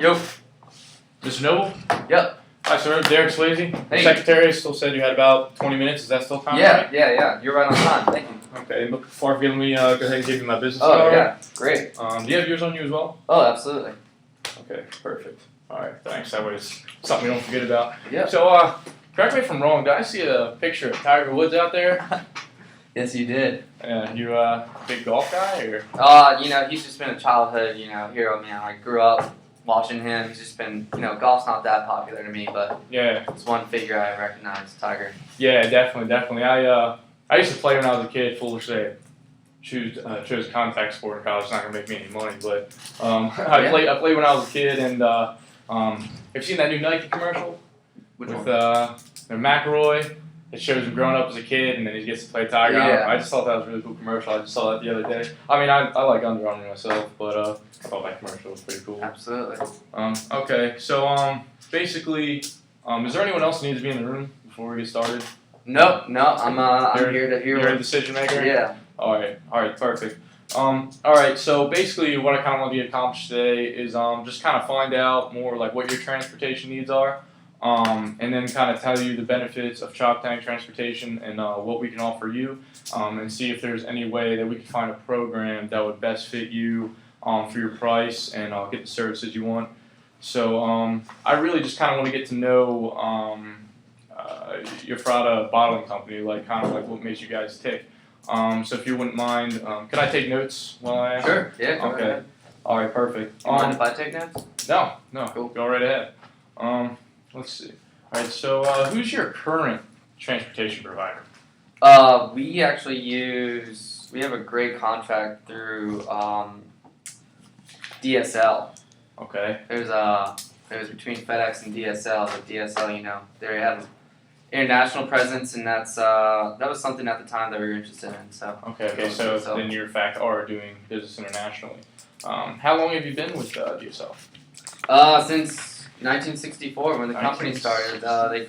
Yo. Mr. Noble? Yep. Hi, sir. Derek Swayze. The Hey. secretary still said you had about 20 minutes. Is that still time? Yeah, right? yeah. You're right on time. Thank you. Okay. Before giving me, go ahead and give you my business Oh, card. yeah. Great. Do you have yours on you as well? Oh, absolutely. Okay. Perfect. All right. Thanks. That way it's something we don't forget about. Yeah. So, correct me if I'm wrong. Did I see a picture of Tiger Woods out there? Yes, you did. You a big golf guy or? He's just been a childhood, hero, man. I grew up watching him. He's just been, golf's not that popular to me, but Yeah. it's one figure I recognize, Tiger. Yeah, definitely. I used to play when I was a kid. Foolishly, chose contact sport in college. It's not gonna make me any money, but I played when I was a kid. And have you seen that new Nike commercial Which with one? McElroy? It shows him growing up as a kid, and then he gets to play Tiger. Yeah. I just thought that was a really cool commercial. I just saw that the other day. I mean, I like Under Armour myself, but I thought that commercial was pretty cool. Absolutely. Okay, so basically, is there anyone else that needs to be in the room before we get started? No, I'm here to hear. You're a decision maker? Yeah. Alright, perfect. Alright, so basically what I kind of want to accomplish today is just kind of find out more like what your transportation needs are, and then kind of tell you the benefits of Chop Tank Transportation and what we can offer you, and see if there's any way that we can find a program that would best fit you for your price and get the services you want. So I really just kind of want to get to know your Frada bottling company, like kind of like what makes you guys tick. So if you wouldn't mind, can I take notes while I ask? Sure. Yeah. Go Okay. ahead. All right. Perfect. Do you mind if I take notes? No. Cool. Go right ahead. Let's see. All right. So who's your current transportation provider? We actually we have a great contract through DSL. Okay. It was between FedEx and DSL. But DSL, they have international presence, and that was something at the time that we were interested in. So. Okay. So then you're in fact are doing business internationally. How long have you been with DSL? Since 1964 when the company started. They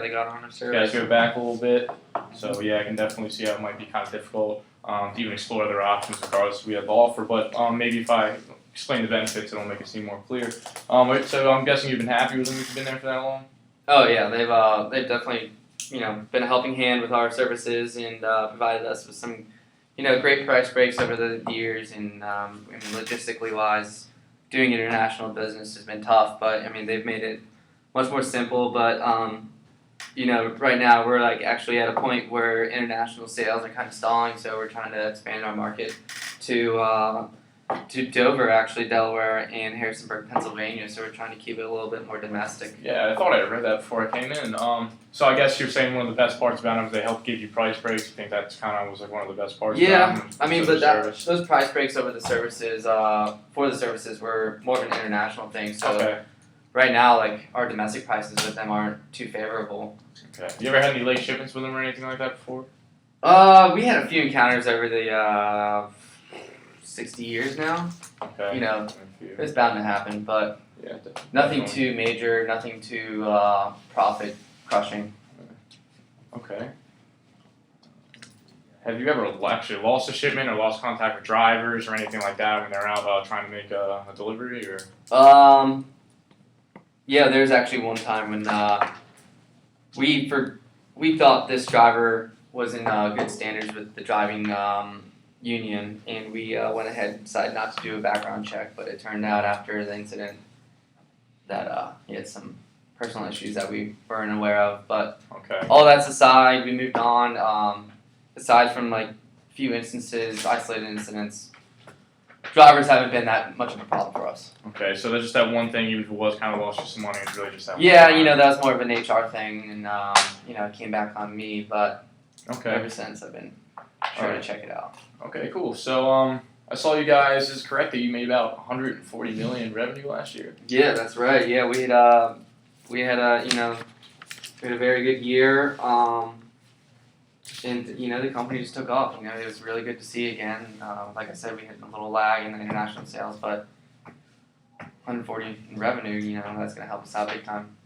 got on our service. You guys go back a little bit. So yeah, I can definitely see how it might be kind of difficult to even explore other options regardless we have to offer. But maybe if I explain the benefits, it'll make it seem more clear. So I'm guessing you've been happy with them if you've been there for that long? Oh yeah, they've definitely been a helping hand with our services and provided us with some great price breaks over the years. And logistically wise, doing international business has been tough, but they've made it much more simple. But right now we're actually at a point where international sales are kind of stalling, so we're trying to expand our market to Dover, actually, Delaware, and Harrisonburg, Pennsylvania. So we're trying to keep it a little bit more domestic. Yeah, I thought I read that before I came in. So I guess you're saying one of the best parts about them is they help give you price breaks. You think that's kind of was like one of the best parts? Yeah, about them, those price breaks over the services were more of an international thing. So okay. Right now, our domestic prices with them aren't too favorable. Okay. You ever had any late shipments with them or anything like that before? We had a few encounters over the 60 years now. Okay. It's bound to happen, but yeah, nothing too major, nothing too profit crushing. Okay. Have you ever actually lost a shipment or lost contact with drivers or anything like that when they're out trying to make a delivery or? Yeah, there's actually one time when we thought this driver was in good standards with the driving union, and we went ahead and decided not to do a background check, but it turned out after the incident that he had some personal issues that we weren't aware of. But okay. All that's aside, we moved on. Aside from a few instances, isolated incidents, drivers haven't been that much of a problem for us. Okay, so there's just that one thing you was kind of lost you some money. It's really just that. Yeah, that was more of an HR thing, and it came back on me. But ever since, I've been trying to check it out. Okay, cool. So I saw you guys. Is it correct that you made about 140 million revenue last year? Yeah, that's right. Yeah, we had a very good year. And the company just took off. It was really good to see again. Like I said, we had a little lag in the international sales, but 140 in revenue, that's gonna help us out big time.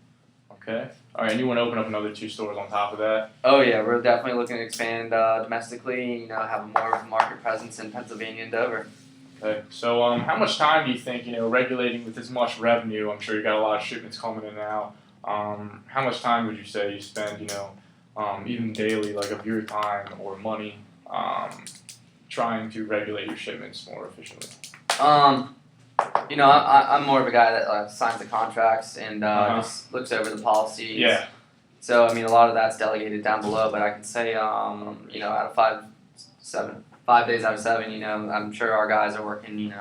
Okay. All right, and you want to open up another 2 stores on top of that? Oh yeah, we're definitely looking to expand domestically. Have more of a market presence in Pennsylvania and Dover. Okay. So how much time do you think regulating with as much revenue? I'm sure you got a lot of shipments coming in now. How much time would you say you spend even daily, like of your time or money, trying to regulate your shipments more efficiently? I'm more of a guy that signs the contracts and just looks over the policies. Yeah. So I mean, a lot of that's delegated down below, but I can say, out of 5 days out of 7, I'm sure our guys are working,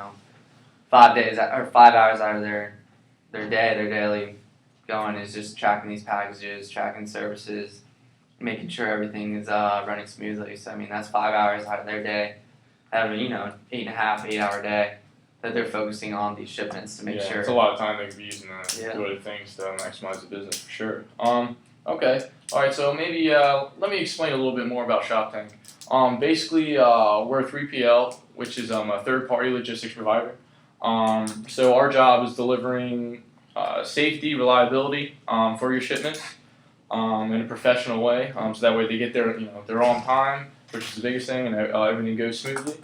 5 hours out of their their daily going is just tracking these packages, tracking services, making sure everything is running smoothly. So I mean, that's 5 hours out of their day, out of 8.5, 8 hour day that they're focusing on these shipments to make sure. It's a lot of time they could be using to do other things to maximize the business for sure. Okay. All right. So maybe let me explain a little bit more about ShopTank. Basically, we're a 3PL, which is a third-party logistics provider. So our job is delivering safety, reliability for your shipments in a professional way. So that way they get there, they're on time, which is the biggest thing, and everything goes smoothly.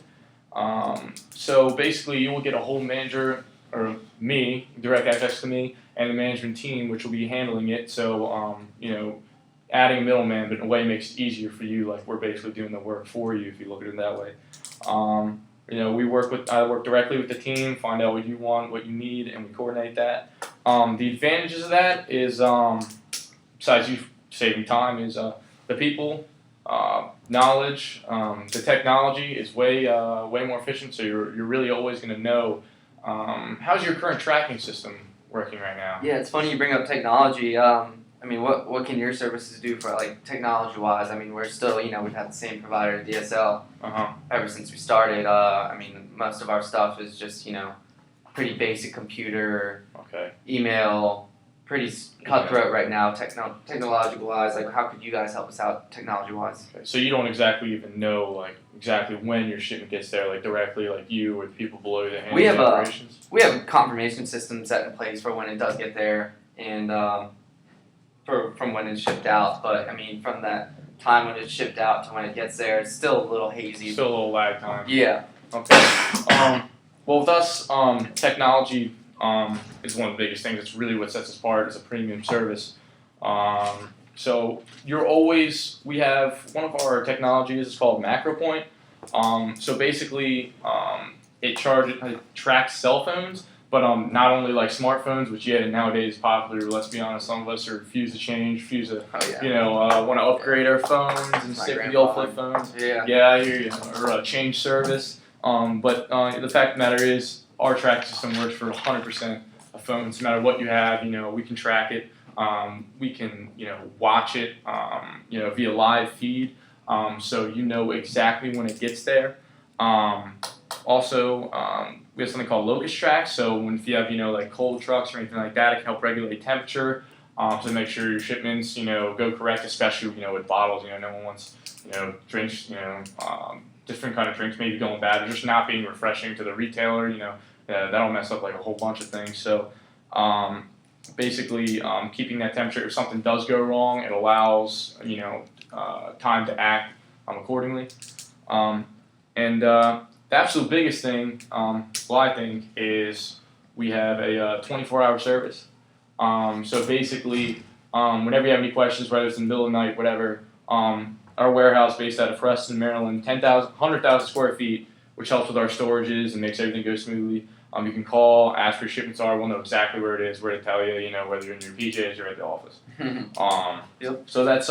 So basically, you will get a whole manager or me, direct access to me, and the management team, which will be handling it. So adding a middleman, but in a way makes it easier for you. Like we're basically doing the work for you if you look at it that way. I work directly with the team, find out what you want, what you need, and we coordinate that. The advantages of that is, besides you saving time, is the people, knowledge, the technology is way more efficient. So you're really always going to know. How's your current tracking system working right now? Yeah, it's funny you bring up technology. I mean, what can your services do for technology-wise? I mean, we're still, we've had the same provider, DSL, ever since we started. I mean, most of our stuff is just, pretty basic computer, email, pretty cutthroat right now, technological-wise. Like, how could you guys help us out technology-wise? Okay. So you don't exactly even know, exactly when your shipment gets there, directly, you or the people below you that handle the operations? We have a confirmation system set in place for when it does get there, and from when it's shipped out, but I mean, from that time when it's shipped out to when it gets there, it's still a little hazy. Still a little lag time. Yeah. Okay. Well, with us, technology is one of the biggest things. It's really what sets us apart as a premium service. So we have one of our technologies is called MacroPoint. So basically, it tracks cell phones. But not only smartphones, which nowadays is popular. Let's be honest, some of us refuse to change, want to upgrade our phones and stick with the old flip phones. Yeah, I hear you. Or change service. But the fact of the matter is, our tracking system works for 100% of phones. No matter what you have, we can track it. We can watch it via live feed. So exactly when it gets there. Also, we have something called locus tracks. So if you have cold trucks or anything like that, it can help regulate temperature to make sure your shipments go correct, especially with bottles. No one wants drinks different kind of drinks maybe going bad or just not being refreshing to the retailer. That'll mess up a whole bunch of things. So basically, keeping that temperature, if something does go wrong, it allows time to act accordingly. The absolute biggest thing, I think, is we have a 24-hour service. So basically, whenever you have any questions, whether it's in the middle of the night, whatever, our warehouse based out of Preston, Maryland, 100,000 square feet, which helps with our storages and makes everything go smoothly. You can call, ask where shipments are. We'll know exactly where it is, where to tell you, whether you're in your PJs or at the office. Yep. So that's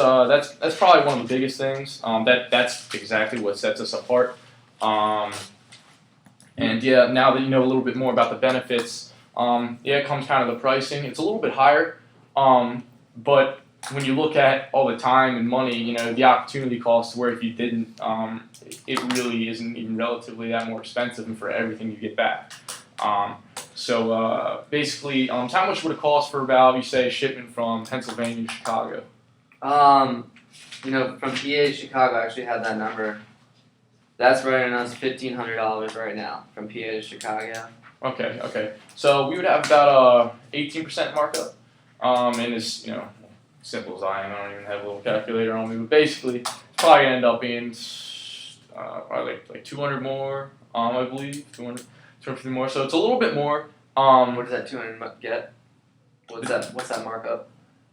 probably one of the biggest things. That's exactly what sets us apart. Now that you know a little bit more about the benefits, it comes kind of the pricing. It's a little bit higher, but when you look at all the time and money, the opportunity cost, where if you didn't, it really isn't even relatively that more expensive and for everything you get back. Basically, how much would it cost for about, you say, shipment from Pennsylvania to Chicago? From PA to Chicago, I actually had that number. That's running us $1,500 right now from PA to Chicago. Okay. So we would have about 18% markup. And as simple as I am, I don't even have a little calculator on me, but basically, it's probably gonna end up being probably like 200 more I believe 250 more. So it's a little bit more. What does that 200 get? What's that markup?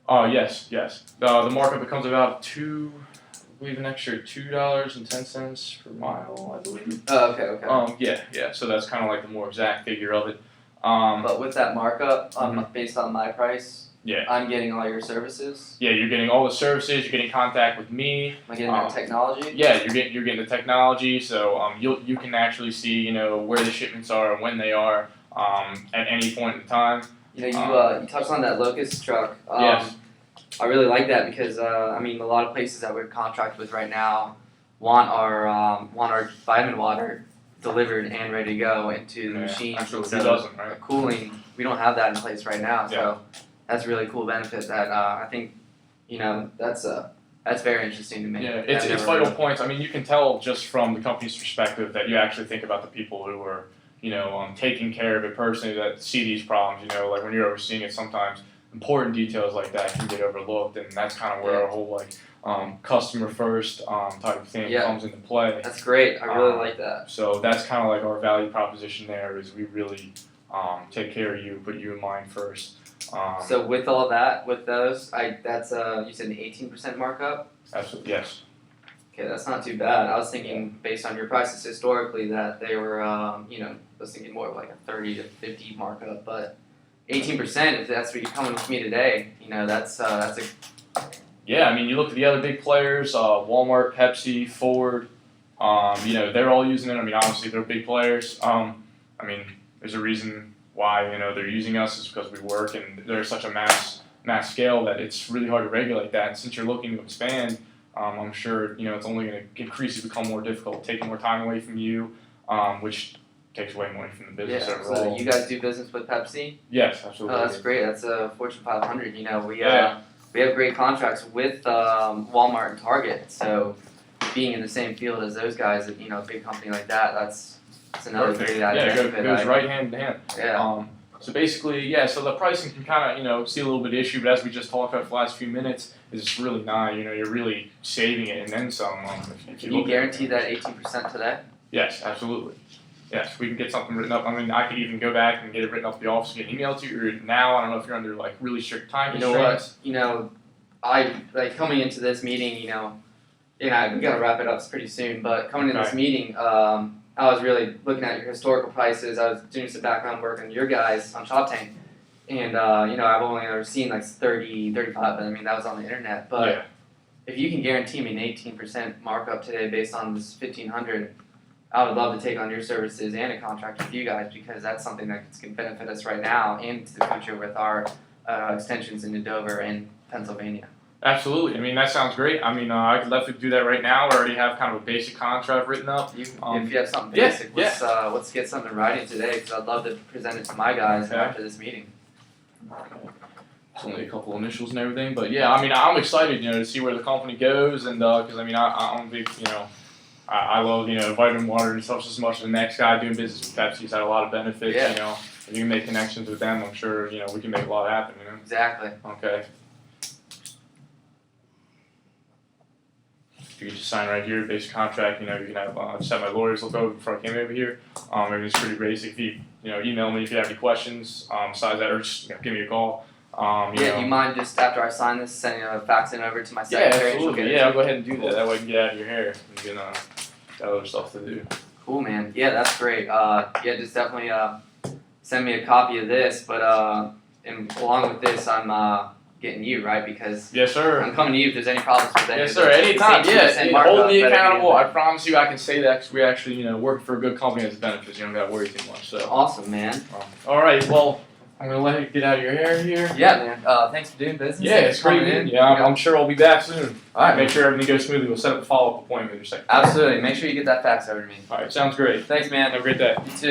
Oh yes. The markup, it comes about I believe an extra $2.10 per mile, I believe. Oh, okay. Yeah. So that's kind of like the more exact figure of it. But with that markup, based on my price, Yeah. I'm getting all your services. Yeah, you're getting all the services. You're getting contact with me. Am I getting that technology? Yeah, you're getting the technology. So you can actually see where the shipments are and when they are at any point in time. You touched on that locust truck. Yes. I really like that because a lot of places that we're contracted with right now want our vitamin water delivered and ready to go into the machines. Absolutely. So Who doesn't, right? cooling, we don't have that in place right now. So that's a really cool benefit that I think that's very interesting to me. Yeah, it's vital points. You can tell just from the company's perspective that you actually think about the people who are taking care of it personally, that see these problems. Like when you're overseeing it, sometimes important details like that can get overlooked, and that's kind of where our whole customer first type of thing comes into play. That's great. I really like that. So that's kind of like our value proposition there, is we really take care of you, put you in mind first. So with all that, with those, that's you said an 18% markup? Absolutely, yes. Okay, that's not too bad. I was thinking based on your prices historically that they were, I was thinking more of like a 30 to 50 markup, but 18%, if that's what you're coming with me today, that's a. Yeah, you look at the other big players, Walmart, Pepsi, Ford, they're all using it. Obviously they're big players. There's a reason why, they're using us, is because we work and they're such a mass scale that it's really hard to regulate that. And since you're looking to expand, I'm sure, it's only going to increase to become more difficult, taking more time away from you, which takes away money from the business overall. So you guys do business with Pepsi? Yes, absolutely. Oh, that's great. That's a Fortune 500. We have great contracts with Walmart and Target. So being in the same field as those guys, a big company like that, that's another great benefit. It goes right hand in hand. Yeah. So basically, so the pricing can kind of, see a little bit of issue, but as we just talked about for the last few minutes, is it's really not, you're really saving it and then some. Can you guarantee that 18% today? Yes, absolutely. Yes, we can get something written up. I could even go back and get it written up at the office and get emailed to you. Or now, I don't know if you're under really strict time constraints. I coming into this meeting, we gotta wrap it up pretty soon. But coming into this meeting, I was really looking at your historical prices. I was doing some background work on your guys on Shop Tank, and I've only ever seen like 30, 35. But that was on the internet. But if you can guarantee me an 18% markup today based on this 1,500. I would love to take on your services and a contract with you guys, because that's something that can benefit us right now and to the future with our extensions into Dover and Pennsylvania. Absolutely. That sounds great. I could definitely do that right now. I already have kind of a basic contract written up. If you have something basic, let's get something in writing today, because I'd love to present it to my guys after this meeting. It's only a couple initials and everything, but I'm excited, to see where the company goes, and because I'm a big, I love, vitamin water and stuff as much as the next guy doing business with Pepsi's had a lot of benefits, If you can make connections with them, I'm sure, we can make a lot happen, Exactly. Okay. You can just sign right here, basic contract, you can have, just have my lawyers look over before I came over here. Everything's pretty basic. If you, email me if you have any questions, besides that, or just, give me a call. Do you mind just after I sign this, sending a fax in over to my secretary? Yeah, absolutely. I'll go ahead and do that. That way you can get out of your hair. You can got other stuff to do. Cool, man. Yeah, that's great. Just definitely send me a copy of this. But and along with this, I'm getting you, right? Because yes, sir. I'm coming to you if there's any problems with that. Yes, sir. Anytime. Hold me accountable. I promise you, I can say that, because we actually, work for a good company as benefits. You don't got to worry too much. So awesome, man. All right. Well, I'm gonna let you get out of your hair here. Yeah, man. Thanks for doing business. Yeah, it's great, man. Yeah, I'm sure I'll be back soon. All right. Make sure everything goes smoothly. We'll set up a follow-up appointment in a second. Absolutely. Make sure you get that fax over to me. All right. Sounds great. Thanks, man. Have a great day. You too.